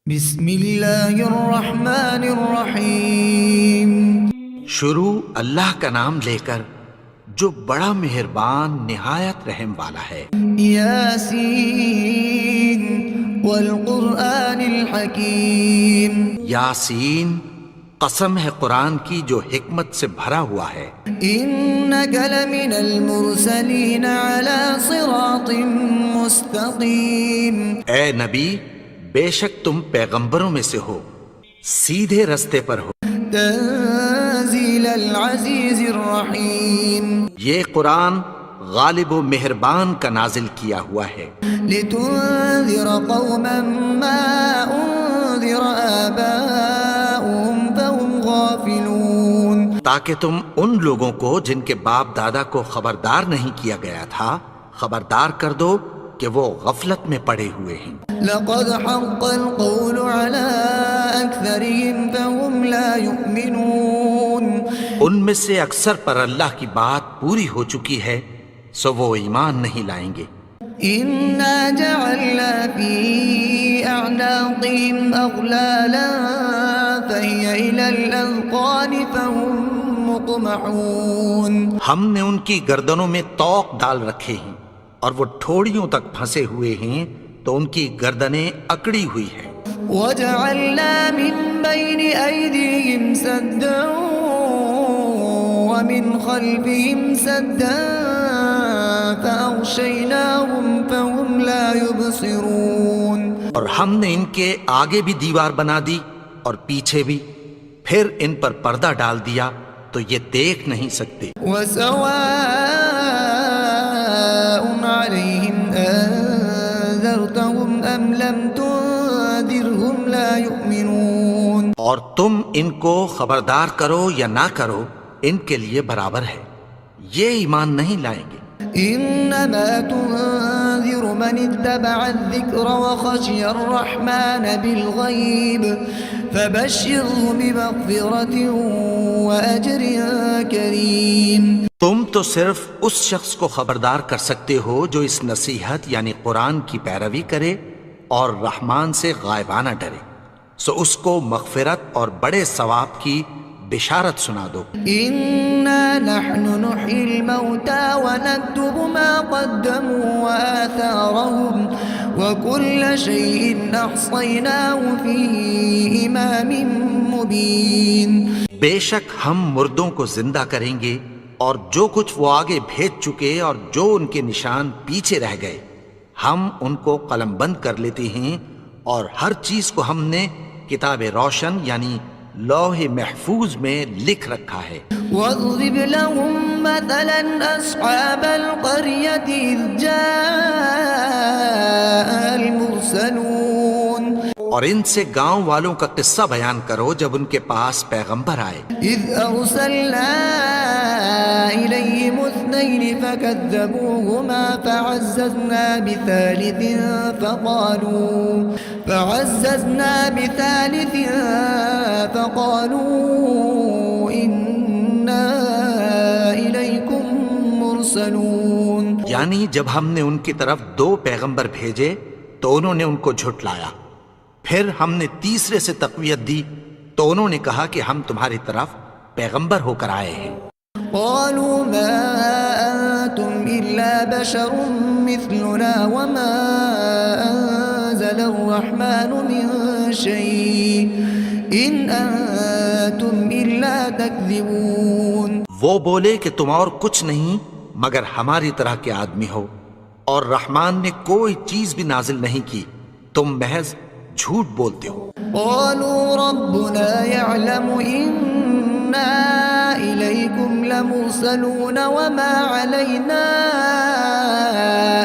بسم اللہ الرحمن الرحیم۔ شروع اللہ کا نام لے کر جو بڑا مہربان نہایت رحم والا ہے۔ یاسین والقرآن الحکیم۔ یاسین، قسم ہے قرآن کی جو حکمت سے بھرا ہوا ہے۔ انک لمن المرسلین علی صراط مستقیم۔ اے نبی، بے شک تم پیغمبروں میں سے ہو، سیدھے رستے پر ہو۔ تنزیل العزیز الرحیم۔ یہ قرآن غالب و مہربان کا نازل کیا ہوا ہے۔ لتنذر قوما ما انذر آباؤهم فهم غافلون۔ تاکہ تم ان لوگوں کو جن کے باپ دادا کو خبردار نہیں کیا گیا تھا خبردار کر دو کہ وہ غفلت میں پڑے ہوئے ہیں۔ لقد حق القول على أكثرهم فهم لا يؤمنون۔ ان میں سے اکثر پر اللہ کی بات پوری ہو چکی ہے سو وہ ایمان نہیں لائیں گے۔ إنا جعلنا في أعناقهم أغلالا فهي إلى الأذقان فهم مقمحون۔ ہم نے ان کی گردنوں میں طوق ڈال رکھے ہیں اور وہ ٹھوڑیوں تک پھنسے ہوئے ہیں تو ان کی گردنیں اکڑی ہوئی ہیں۔ وجعلنا من بين أيديهم سدا ومن خلفهم سدا فأغشيناهم فهم لا يبصرون۔ اور ہم نے ان کے آگے بھی دیوار بنا دی اور پیچھے بھی، پھر ان پر پردہ ڈال دیا تو یہ دیکھ نہیں سکتے۔ وسواء عليهم أنذرتهم أم لم تنذرهم لا يؤمنون۔ اور تم ان کو خبردار کرو یا نہ کرو ان کے لیے برابر ہے، یہ ایمان نہیں لائیں گے۔ إنما تنذر من اتبع الذكر وخشي الرحمن بالغيب فبشره بمغفرة وأجر كريم۔ تم تو صرف اس شخص کو خبردار کر سکتے ہو جو اس نصیحت یعنی قرآن کی پیروی کرے اور رحمان سے غائبانہ ڈرے، سو اس کو مغفرت اور بڑے ثواب کی بشارت سنا دو۔ إنا نحن نحيي الموتى ونكتب ما قدموا وآثارهم وكل شيء أحصيناه في إمام مبين۔ بے شک ہم مردوں کو زندہ کریں گے اور جو کچھ وہ آگے بھیج چکے اور جو ان کے نشان پیچھے رہ گئے ہم ان کو قلم بند کر لیتے ہیں، اور ہر چیز کو ہم نے کتاب روشن یعنی لوح محفوظ میں لکھ رکھا ہے۔ واضرب لهم مثلا أصحاب القرية إذ جاء المرسلون۔ اور ان سے گاؤں والوں کا قصہ بیان کرو جب ان کے پاس پیغمبر آئے۔ إذ أرسلنا إليهم اثنين فكذبوهما فعززنا بثالث فقالوا إنا إليكم مرسلون۔ یعنی جب ہم نے ان کی طرف دو پیغمبر بھیجے تو انہوں نے ان کو جھٹلایا، پھر ہم نے تیسرے سے تقویت دی تو انہوں نے کہا کہ ہم تمہاری طرف پیغمبر ہو کر آئے ہیں۔ قالوا ما أنتم إلا بشر مثلنا وما أنزل الرحمن من شيء إن أنتم إلا تكذبون۔ وہ بولے کہ تم اور کچھ نہیں مگر ہماری طرح کے آدمی ہو، اور رحمان نے کوئی چیز بھی نازل نہیں کی، تم محض جھوٹ بولتے ہو۔ قالوا ربنا يعلم إنا إليكم لمرسلون وما علينا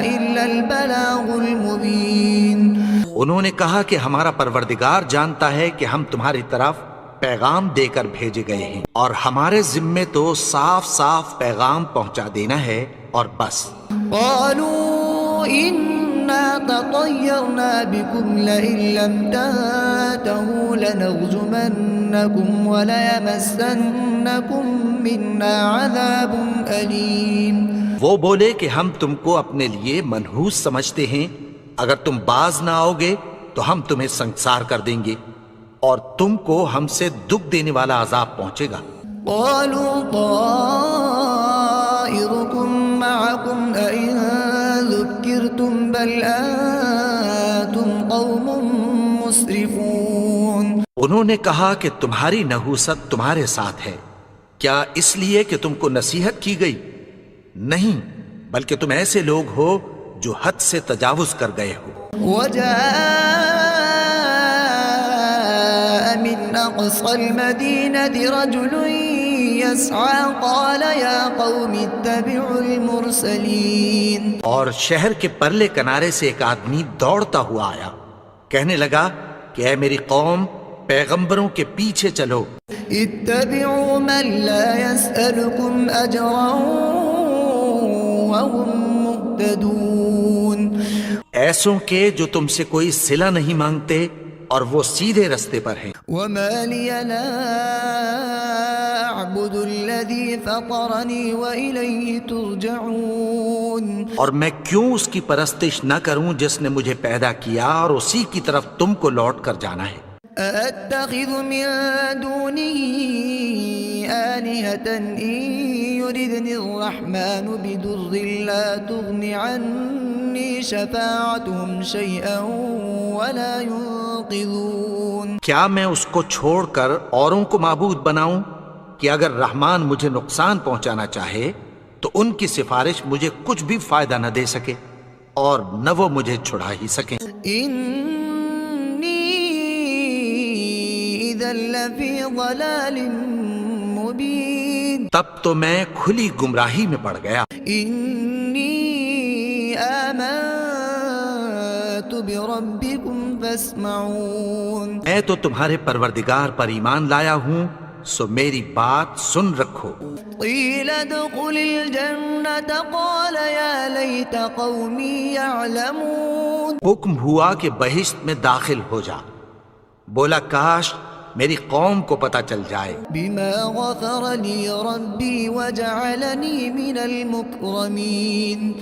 إلا البلاغ المبين۔ انہوں نے کہا کہ ہمارا پروردگار جانتا ہے کہ ہم تمہاری طرف پیغام دے کر بھیجے گئے ہیں، اور ہمارے ذمے تو صاف صاف پیغام پہنچا دینا ہے اور بس۔ قالوا إنا تطيرنا بكم لئن لم تنتهوا لنرجمنكم وليمسنكم منا عذاب أليم۔ وہ بولے کہ ہم تم کو اپنے لیے منحوس سمجھتے ہیں، اگر تم باز نہ آؤ گے تو ہم تمہیں سنگسار کر دیں گے اور تم کو ہم سے دکھ دینے والا عذاب پہنچے گا۔ قالوا طائركم معكم أئن ذكرتم بل أنتم قوم مسرفون۔ انہوں نے کہا کہ تمہاری نحوست تمہارے ساتھ ہے، کیا اس لیے کہ تم کو نصیحت کی گئی؟ نہیں، بلکہ تم ایسے لوگ ہو جو حد سے تجاوز کر گئے ہو۔ وجاء من أقصى المدينة رجل يسعى قال يا قوم اتبعوا المرسلين۔ اور شہر کے پرلے کنارے سے ایک آدمی دوڑتا ہوا آیا، کہنے لگا کہ اے میری قوم، پیغمبروں کے پیچھے چلو۔ اتبعوا من لا يسألكم أجرا وهم مهتدون۔ ایسوں کے جو تم سے کوئی صلہ نہیں مانگتے اور وہ سیدھے رستے پر ہیں۔ وما لي لا أعبد الذي فطرني وإليه ترجعون۔ اور میں کیوں اس کی پرستش نہ کروں جس نے مجھے پیدا کیا اور اسی کی طرف تم کو لوٹ کر جانا ہے۔ أأتخذ من دونه آلهة إن يردني الرحمن بضر لا تغن عني شفاعتهم شيئا ولا ينقذون۔ کیا میں اس کو چھوڑ کر اوروں کو معبود بناؤں کہ اگر رحمان مجھے نقصان پہنچانا چاہے تو ان کی سفارش مجھے کچھ بھی فائدہ نہ دے سکے اور نہ وہ مجھے چھڑا ہی سکیں۔ لفی ضلال مبین۔ تب تو میں کھلی گمراہی میں پڑ گیا۔ انی آمنت بربکم فاسمعون۔ میں تو تمہارے پروردگار پر ایمان لایا ہوں، سو میری بات سن رکھو۔ قیل ادخل الجنة قال یا لیت قومی یعلمون۔ حکم ہوا کہ بہشت میں داخل ہو جا، بولا کاش میری قوم کو پتہ چل جائے۔ بما غفر لی ربی وجعلنی من المکرمین۔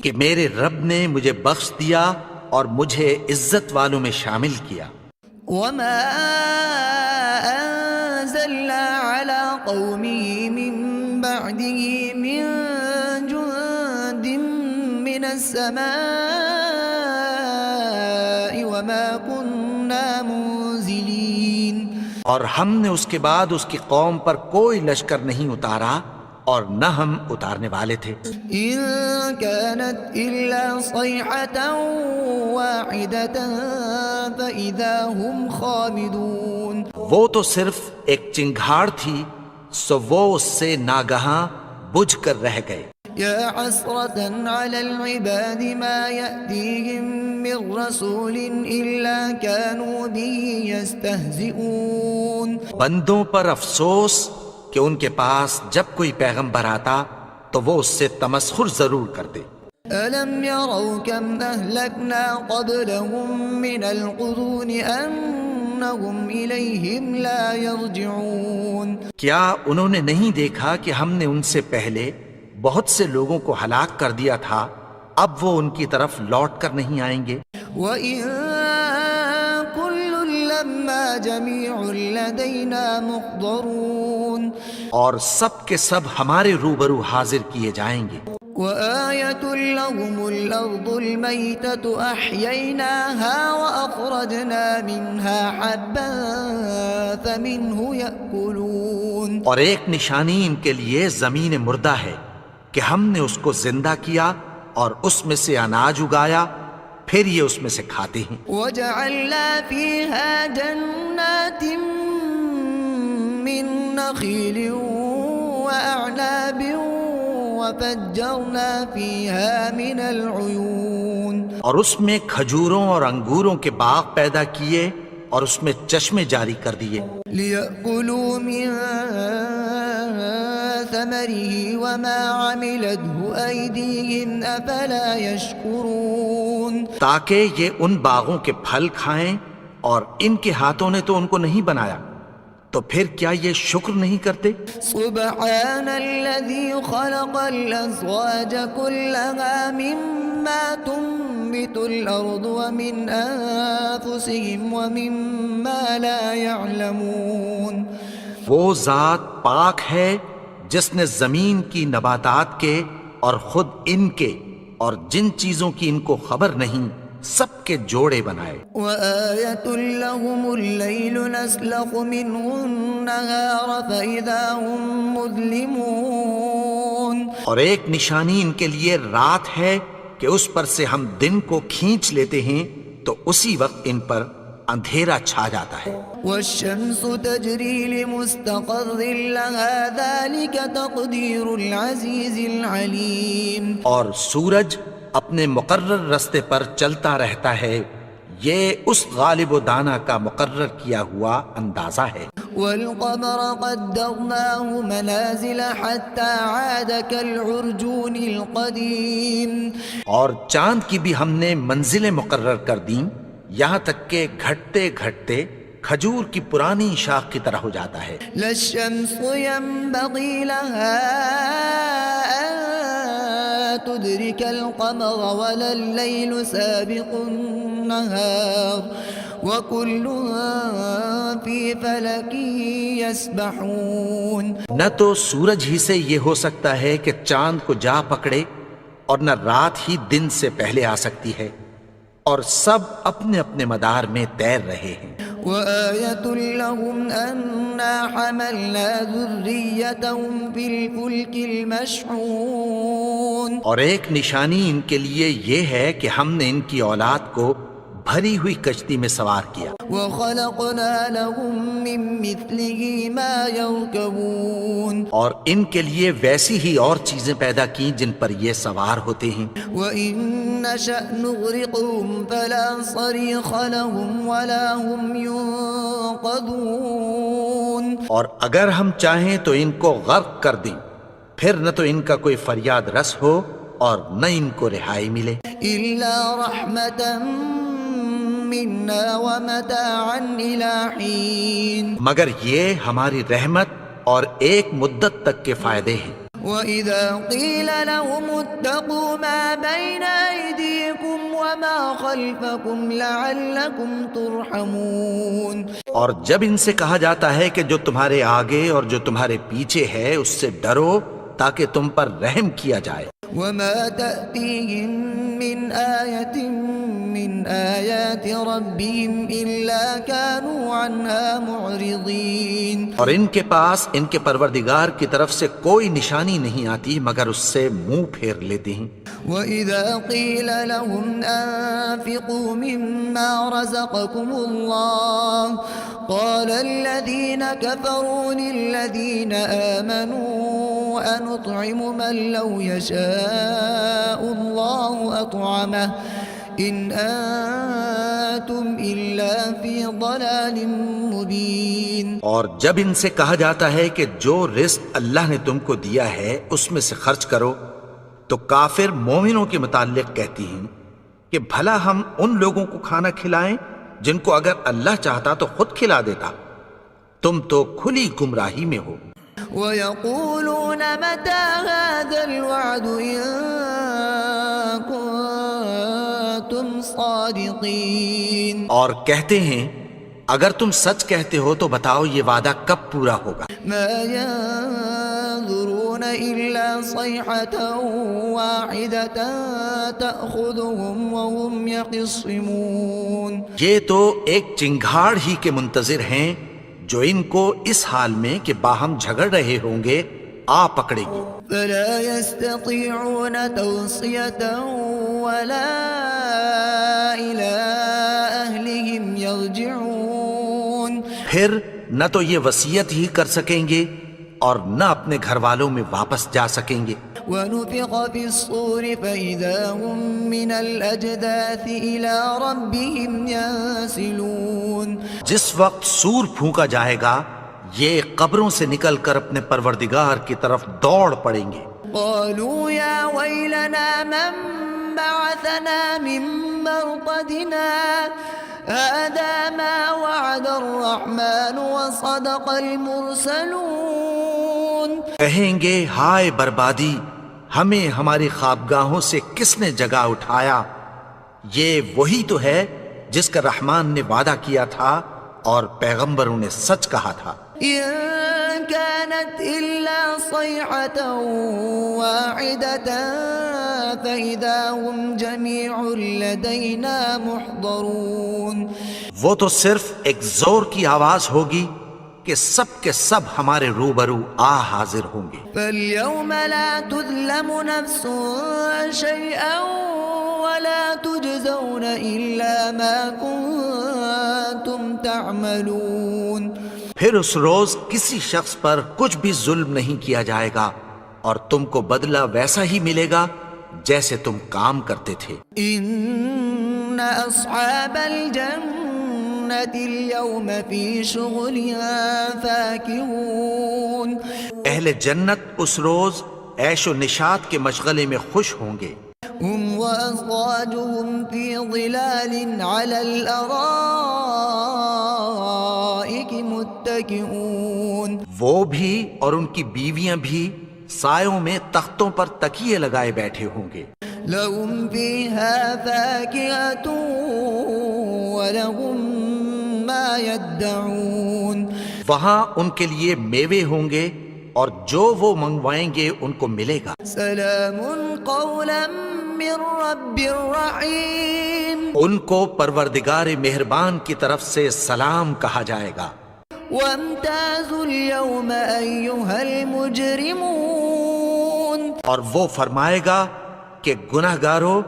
کہ میرے رب نے مجھے بخش دیا اور مجھے عزت والوں میں شامل کیا۔ وما انزلنا على قومه من بعده من جند من السماء وما كنا منزلين۔ اور ہم نے اس کے بعد اس کی قوم پر کوئی لشکر نہیں اتارا اور نہ ہم اتارنے والے تھے۔ ان كانت الا صيحة واحدة فاذا هم خامدون۔ وہ تو صرف ایک چنگھاڑ تھی، سو وہ اس سے ناگہاں بجھ کر رہ گئے۔ يا حسرة على العباد ما يأتيهم من رسول إلا كانوا به يستهزئون۔ بندوں پر افسوس کہ ان کے پاس جب کوئی پیغمبر آتا تو وہ اس سے تمسخر ضرور کرتے۔ ألم يروا كم أهلكنا قبلهم من القرون أنهم إليهم لا يرجعون۔ کیا انہوں نے نہیں دیکھا کہ ہم نے ان سے پہلے بہت سے لوگوں کو ہلاک کر دیا تھا، اب وہ ان کی طرف لوٹ کر نہیں آئیں گے۔ وَإِن كُلٌّ لَمَّا جَمِيعٌ لَدَيْنَا مُحْضَرُونَ۔ اور سب کے سب ہمارے روبرو حاضر کیے جائیں گے۔ وَآيَةٌ لَهُمُ الْأَرْضُ الْمَيْتَةُ أَحْيَيْنَاهَا وَأَخْرَجْنَا مِنْهَا حَبًّا فَمِنْهُ يَأْكُلُونَ۔ اور ایک نشانی ان کے لیے زمین مردہ ہے کہ ہم نے اس کو زندہ کیا اور اس میں سے اناج اگایا، پھر یہ اس میں سے کھاتے ہیں۔ وَجَعَلْنَا فِيهَا جَنَّاتٍ مِّن نَخِيلٍ وَأَعْنَابٍ وَفَجَّرْنَا فِيهَا مِنَ الْعُيُونِ۔ اور اس میں کھجوروں اور انگوروں کے باغ پیدا کیے اور اس میں چشمے جاری کر دیے۔ لِيَأْكُلُوا مِن ثَمَرِهِ وَمَا عَمِلَتْهُ أَيْدِيهِمْ أَفَلَا يَشْكُرُونَ۔ تاکہ یہ ان باغوں کے پھل کھائیں اور ان کے ہاتھوں نے تو ان کو نہیں بنایا، تو پھر کیا یہ شکر نہیں کرتے؟ سبحان الذي خلق الأزواج كلها مما تنبت تنبت الأرض ومن أنفسهم ومما لا يعلمون وہ ذات پاک ہے جس نے زمین کی نباتات کے اور خود ان کے اور جن چیزوں کی ان کو خبر نہیں سب کے جوڑے بنائے. وآية لهم الليل نسلخ منه النهار فإذا هم مظلمون اور ایک نشانی ان کے لیے رات ہے کہ اس پر سے ہم دن کو کھینچ لیتے ہیں تو اسی وقت ان پر اندھیرا چھا جاتا ہے. والشمس تجري لمستقر لها ذلك تقدير العزيز العليم اور سورج اپنے مقرر رستے پر چلتا رہتا ہے، یہ اس غالب و دانا کا مقرر کیا ہوا اندازہ ہے. والقمر قدرناه منازل حتى عاد كالعرجون القديم اور چاند کی بھی ہم نے منزلیں مقرر کر دیں یہاں تک کہ گھٹتے گھٹتے کھجور کی پرانی شاخ کی طرح ہو جاتا ہے. لا الشمس ينبغي لها أن تدرك القمر ولا الليل سابق النهار وكل في فلك يسبحون نہ تو سورج ہی سے یہ ہو سکتا ہے کہ چاند کو جا پکڑے اور نہ رات ہی دن سے پہلے آ سکتی ہے، اور سب اپنے اپنے مدار میں تیر رہے ہیں. وآية لهم أنا حملنا ذريتهم في الفلك المشحون اور ایک نشانی ان کے لیے یہ ہے کہ ہم نے ان کی اولاد کو بھری ہوئی کشتی میں سوار کیا. وخلقنا لهم من مثله ما يركبون اور ان کے لیے ویسی ہی اور چیزیں پیدا کی جن پر یہ سوار ہوتے ہیں. وإن نشأ نغرقهم فلا صريخ لهم ولا هم ينقذون اور اگر ہم چاہیں تو ان کو غرق کر دیں، پھر نہ تو ان کا کوئی فریاد رس ہو اور نہ ان کو رہائی ملے. إلا رحمة منا ومتاعا إلى حين مگر یہ ہماری رحمت اور ایک مدت تک کے فائدے ہیں. وَإِذَا قِيلَ لَهُمُ اتَّقُوا مَا بَيْنَ أَيْدِيكُمْ وَمَا خَلْفَكُمْ لَعَلَّكُمْ تُرْحَمُونَ اور جب ان سے کہا جاتا ہے کہ جو تمہارے آگے اور جو تمہارے پیچھے ہے اس سے ڈرو تاکہ تم پر رحم کیا جائے. وَمَا تَأْتِيهِم مِّنْ آيَةٍ مِّنْ آيَاتِ رَبِّهِمْ إِلَّا كَانُوا عَنْهَا مُعْرِضِينَ اور ان کے پاس ان کے پروردگار کی طرف سے کوئی نشانی نہیں آتی مگر اس سے منہ پھیر لیتے ہیں. وَإِذَا قِيلَ لَهُمْ أَنفِقُوا مِمَّا رَزَقَكُمُ اللَّهُ قَالَ الَّذِينَ كَفَرُوا لِلَّذِينَ آمَنُوا أَنُطْعِمُ مَن لَّوْ يَشَاءُ اللَّهُ أَطْعَمَهُ إِنْ أَنتُمْ إِلَّا فِي ضَلَالٍ مُبِينٍ اور جب ان سے کہا جاتا ہے کہ جو رزق اللہ نے تم کو دیا ہے اس میں سے خرچ کرو تو کافر مومنوں کے متعلق کہتی ہیں کہ بھلا ہم ان لوگوں کو کھانا کھلائیں جن کو اگر اللہ چاہتا تو خود کھلا دیتا. تم تو کھلی گمراہی میں ہو. وَيَقُولُونَ مَتَى هَذَا الْوَعْدُ إِن كُنتُمْ صَادِقِينَ اور کہتے ہیں اگر تم سچ کہتے ہو تو بتاؤ یہ وعدہ کب پورا ہوگا. مَا يَنظُرُونَ إِلَّا صَيْحَةً وَاحِدَةً تَأْخُذُهُمْ وَهُمْ يَخِصِّمُونَ یہ تو ایک چنگھاڑ ہی کے منتظر ہیں جو ان کو اس حال میں کہ باہم جھگڑ رہے ہوں گے آ پکڑے گی. فَلَا يَسْتَطِيعُونَ تَوْصِيَةً وَلَا إِلَىٰ أَهْلِهِمْ يَرْجِعُونَ پھر نہ تو یہ وصیت ہی کر سکیں گے اور نہ اپنے گھر والوں میں واپس جا سکیں گے. وَنُفِخَ فِي الصُّورِ فَإِذَا هُم مِّنَ الْأَجْدَاثِ إِلَىٰ رَبِّهِمْ يَنسِلُونَ جس وقت سور پھونکا جائے گا یہ قبروں سے نکل کر اپنے پروردگار کی طرف دوڑ پڑیں گے. قَالُوا يَا وَيْلَنَا مَن بَعَثَنَا مِن مَّرْقَدِنَا هَٰذَا مَا وَعَدَ الرَّحْمَٰنُ وَصَدَقَ الْمُرْسَلُونَ کہیں گے ہائے بربادی، ہمیں ہماری خوابگاہوں سے کس نے جگا اٹھایا، یہ وہی تو ہے جس کا رحمان نے وعدہ کیا تھا اور پیغمبروں نے سچ کہا تھا. إن كانت إلا صيحة واحدة فإذا هم جميع لدينا محضرون. وہ تو صرف ایک زور کی آواز ہوگی کہ سب کے سب ہمارے روبرو حاضر ہوں گے. فاليوم لا تظلم نفس شيئا ولا تجزون إلا ما كنتم تعملون. پھر اس روز کسی شخص پر کچھ بھی ظلم نہیں کیا جائے گا اور تم کو بدلہ ویسا ہی ملے گا جیسے تم کام کرتے تھے. إن أصحاب الجنة اليوم في شغلها فاكهون. اہل جنت اس روز عیش و نشاط کے مشغلے میں خوش ہوں گے. هم وأزواجهم في ظلال على الأرائك متكئون. وہ بھی اور ان کی بیویاں بھی سایوں میں تختوں پر تکیے لگائے بیٹھے ہوں گے. لهم فيها فاكهة ولهم ما يدعون. وہاں ان کے لیے میوے ہوں گے اور جو وہ منگوائیں گے ان کو ملے گا. سلام قولا من رب رحیم. ان کو پروردگار مہربان کی طرف سے سلام کہا جائے گا. وامتازوا اليوم أيها المجرمون. اور وہ فرمائے گا کہ گناہگارو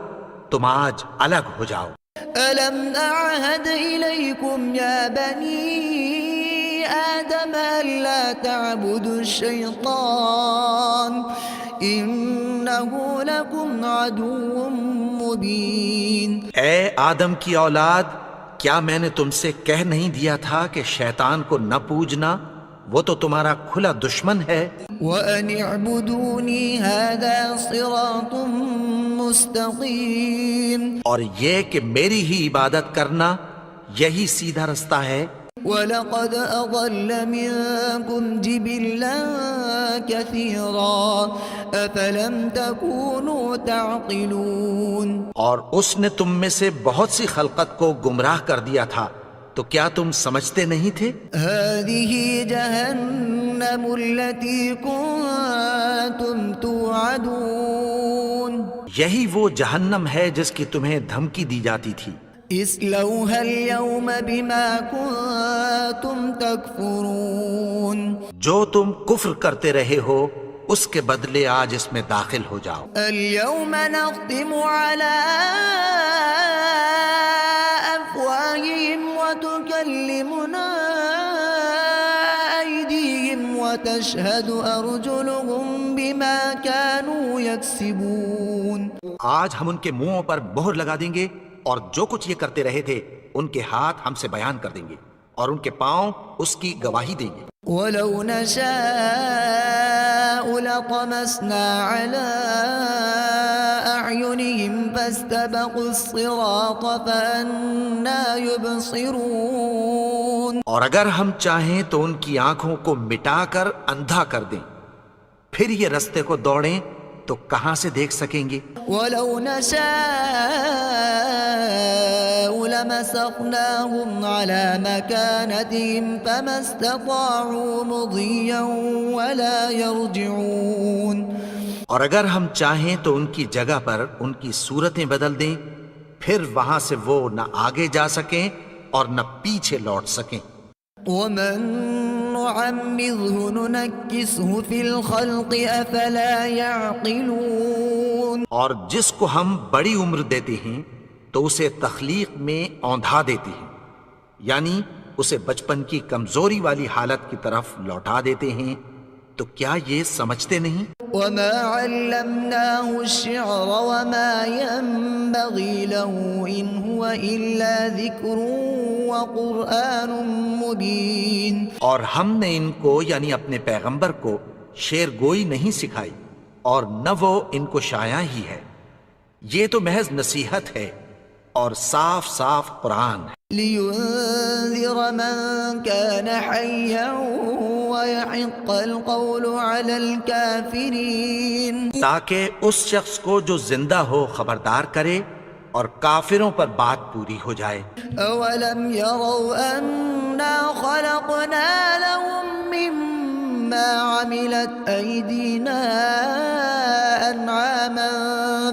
تم آج الگ ہو جاؤ. ألم أعهد إليكم يا بني آدم ألا تعبدوا الشيطان إنه لكم عدو مبين. اے آدم کی اولاد، کیا میں نے تم سے کہہ نہیں دیا تھا کہ شیطان کو نہ پوجنا، وہ تو تمہارا کھلا دشمن ہے. وأن اعبدوني هذا صراط مستقيم. اور یہ کہ میری ہی عبادت کرنا یہی سیدھا رستہ ہے. وَلَقَدْ أَضَلَّ مِنكُمْ جِبِلًّا كَثِيرًا أَفَلَمْ تَكُونُوا تَعْقِلُونَ. اور اس نے تم میں سے بہت سی خلقت کو گمراہ کر دیا تھا، تو کیا تم سمجھتے نہیں تھے؟ هَذِهِ جَهَنَّمُ الَّتِي كُنتُمْ تُوعَدُونَ. یہی وہ جہنم ہے جس کی تمہیں دھمکی دی جاتی تھی. اصلوها اليوم بما كنتم تكفرون. جو تم کفر کرتے رہے ہو اس کے بدلے آج اس میں داخل ہو جاؤ. اليوم نختم على أفواههم وتكلمنا أيديهم وتشهد أرجلهم بما كانوا يكسبون. آج ہم ان کے منہوں پر مہر لگا دیں گے اور جو کچھ یہ کرتے رہے تھے ان کے ہاتھ ہم سے بیان کر دیں گے اور ان کے پاؤں اس کی گواہی دیں گے. وَلَوْ نَشَاءُ لَطَمَسْنَا عَلَىٰ أَعْيُنِهِمْ فَاسْتَبَقُوا الصِّرَاطَ فَأَنَّىٰ يُبْصِرُونَ. اور اگر ہم چاہیں تو ان کی آنکھوں کو مٹا کر اندھا کر دیں، پھر یہ رستے کو دوڑیں تو کہاں سے دیکھ سکیں گے. وَلَوْ نَشَاءُ لَمَسَخْنَاهُمْ عَلَىٰ مَكَانَتِهِمْ فَمَا اسْتَطَاعُوا مُضِيًّا وَلَا يَرْجِعُونَ. اور اگر ہم چاہیں تو ان کی جگہ پر ان کی صورتیں بدل دیں، پھر وہاں سے وہ نہ آگے جا سکیں اور نہ پیچھے لوٹ سکیں. وَمَن نُعَمِّرْهُ نُنَكِّسْهُ فِي الْخَلْقِ أَفَلَا يَعْقِلُونَ. اور جس کو ہم بڑی عمر دیتے ہیں تو اسے تخلیق میں اوندھا دیتے ہیں، یعنی اسے بچپن کی کمزوری والی حالت کی طرف لوٹا دیتے ہیں. تو کیا یہ سمجھتے نہیں؟ وَمَا عَلَّمْنَاهُ الشِّعْرَ وَمَا يَنبَغِي لَهُ إِنْ هُوَ إِلَّا ذِكْرٌ وَقُرْآنٌ مُبِينٌ. اور ہم نے ان کو یعنی اپنے پیغمبر کو شعر گوئی نہیں سکھائی اور نہ وہ ان کو شایع ہی ہے، یہ تو محض نصیحت ہے اور صاف صاف قرآن ہے. لِيُنذِرَ مَن كَانَ حَيًّا وَيَحِقَّ الْقَوْلُ عَلَى الْكَافِرِينَ. تاکہ اس شخص کو جو زندہ ہو خبردار کرے اور کافروں پر بات پوری ہو جائے۔ أولم يروا أنا خلقنا لهم مما عملت أيدينا أنعاما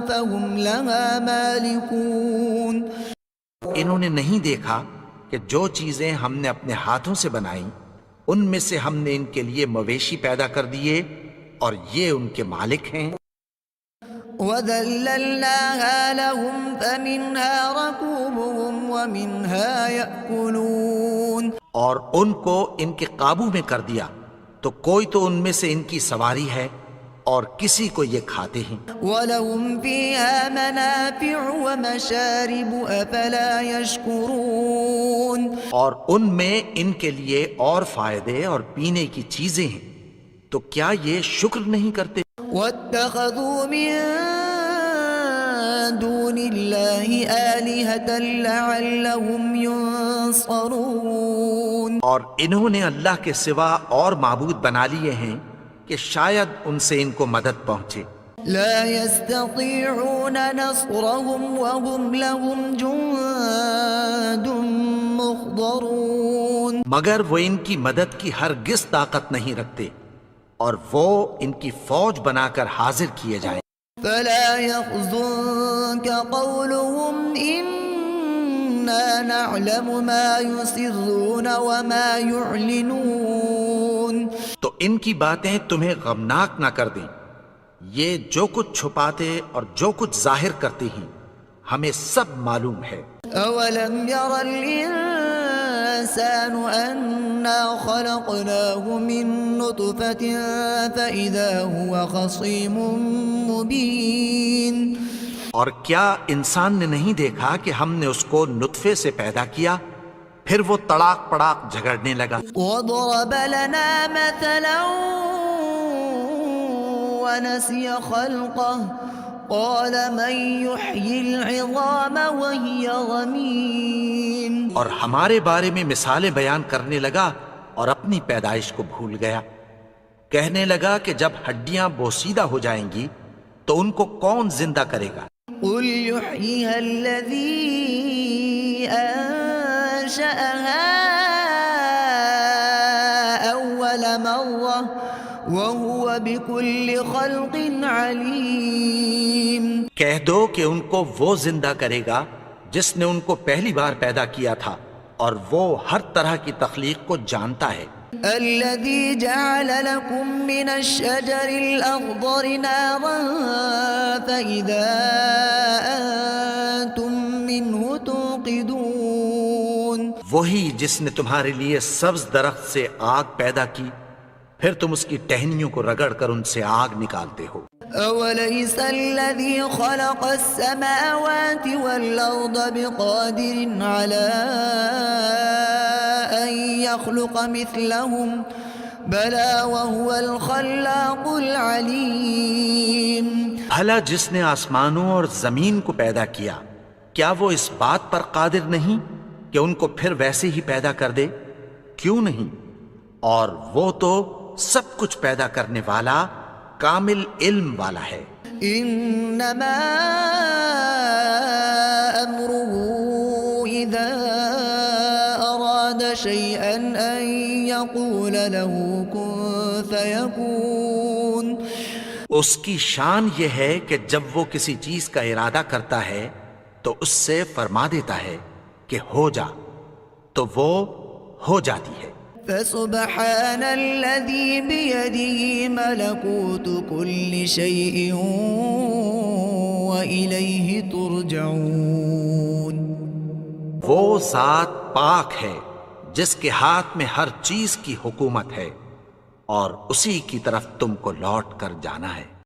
فهم لها مالكون۔ انہوں نے نہیں دیکھا کہ جو چیزیں ہم نے اپنے ہاتھوں سے بنائیں ان میں سے ہم نے ان کے لیے مویشی پیدا کر دیے اور یہ ان کے مالک ہیں۔ وَذَلَّلْنَاهَا لَهُمْ فَمِنْهَا رَكُوبُهُمْ وَمِنْهَا يَأْكُلُونَ، اور ان کو ان کے قابو میں کر دیا تو کوئی تو ان میں سے ان کی سواری ہے اور کسی کو یہ کھاتے ہیں۔ وَلَهُمْ فِيهَا مَنَافِعُ وَمَشَارِبُ أَفَلَا يَشْكُرُونَ، اور ان میں ان کے لیے اور فائدے اور پینے کی چیزیں ہیں تو کیا یہ شکر نہیں کرتے؟ وَاتَّخَذُوا مِن دُونِ اللَّهِ آلِهَةً لَعَلَّهُمْ يُنصَرُونَ، اور انہوں نے اللہ کے سوا اور معبود بنا لیے ہیں کہ شاید ان سے ان کو مدد پہنچے۔ لا يستطيعون نصرهم وهم لهم جند محضرون، مگر وہ ان کی مدد کی ہرگز طاقت نہیں رکھتے اور وہ ان کی فوج بنا کر حاضر کیے جائیں۔ فلا يحزنك قولهم إنا نعلم ما يسرون وما يعلنون، تو ان کی باتیں تمہیں غمناک نہ کر دیں، یہ جو کچھ چھپاتے اور جو کچھ ظاہر کرتے ہیں ہمیں سب معلوم ہے۔ أولم ير الإنسان أنا خلقناه من نطفة فإذا هو خصيم مبين، اور کیا انسان نے نہیں دیکھا کہ ہم نے اس کو نطفے سے پیدا کیا پھر وہ تڑاک پڑاک جھگڑنے لگا۔ وضرب لنا مثلا ونسي خلقه قال من يحيي العظام وهي رميم، اور ہمارے بارے میں مثالیں بیان کرنے لگا اور اپني پیدائش کو بھول گیا۔ کہنے لگا کہ جب ہڈیاں بوسیدہ ہو جائیں گی تو ان کو کون زندہ کرے گا؟ قل يحييها الذي أنشأها أول مرة وهو بكل خلق عليم، کہہ دو کہ ان کو وہ زندہ کرے گا جس نے ان کو پہلی بار پیدا کیا تھا اور وہ ہر طرح کی تخلیق کو جانتا ہے۔ الذي جعل لكم من الشجر الأخضر نارا فإذا أنتم منه توقدون، وہی جس نے تمہارے لیے سبز درخت سے آگ پیدا کی پھر تم اس کی ٹہنیوں کو رگڑ کر ان سے آگ نکالتے ہو۔ أوليس الذي خلق السماوات والأرض بقادر على أن يخلق مثلهم بلى وهو الخلاق العليم، بھلا جس نے آسمانوں اور زمین کو پیدا کیا کیا وہ اس بات پر قادر نہیں کہ ان کو پھر ویسے ہی پیدا کر دے؟ کیوں نہیں؟ اور وہ تو سب کچھ پیدا کرنے والا کامل علم والا ہے۔ انما امره اذا اراد شيئا ان يقول له كن فيكون، اس کی شان یہ ہے کہ جب وہ کسی چیز کا ارادہ کرتا ہے تو اس سے فرما دیتا ہے کہ ہو جا تو وہ ہو جاتی ہے۔ فسبحان الذي بيده ملكوت كل شيء وإليه ترجعون، وہ ذات پاک ہے جس کے ہاتھ میں ہر چیز کی حکومت ہے اور اسی کی طرف تم کو لوٹ کر جانا ہے۔